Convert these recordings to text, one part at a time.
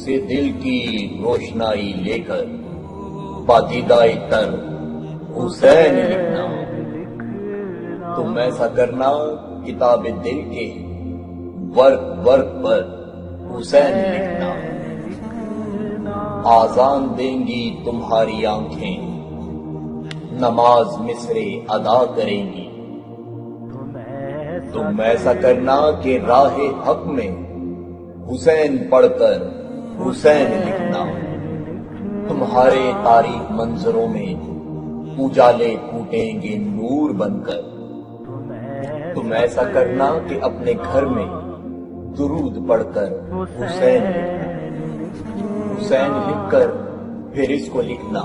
خلوص دل کی روشنائی لے کر پادیدائے تر حسین لکھنا۔ تم ایسا کرنا کتاب دل کے ورق ورق پر حسین لکھنا۔ آذان دیں گی تمہاری آنکھیں، نماز مصرے ادا کریں گی۔ تم ایسا کرنا کہ راہ حق میں حسین پڑھ کر حسین لکھنا۔ تمہارے تاریک منظروں میں اجالے پھوٹیں گے نور بن کر۔ تم ایسا کرنا کہ اپنے گھر میں درود پڑھ کر حسین لکھنا۔ حسین لکھ کر پھر اس کو لکھنا،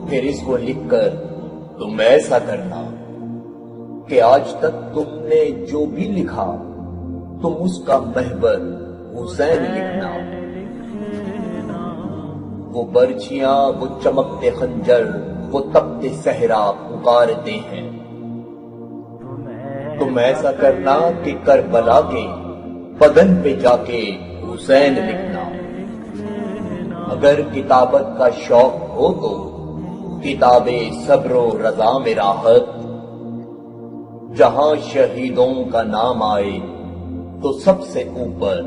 پھر اس کو لکھ کر تم ایسا کرنا کہ آج تک تم نے جو بھی لکھا تم اس کا محور حسین لکھنا۔ وہ برچھیاں، وہ چمکتے خنجر، وہ تپتے صحرا پکارتے ہیں۔ تم ایسا کرنا کہ کربلا کے بدن پہ جا کے حسین لکھنا۔ اگر کتابت کا شوق ہو تو کتاب صبر و رضا میں راحت، جہاں شہیدوں کا نام آئے تو سب سے اوپر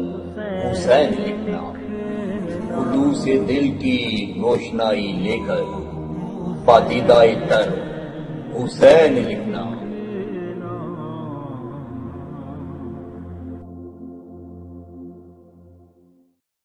حسین لکھنا۔ خلوص دل کی روشنائی لے کر پادیدائے تر حسین لکھنا۔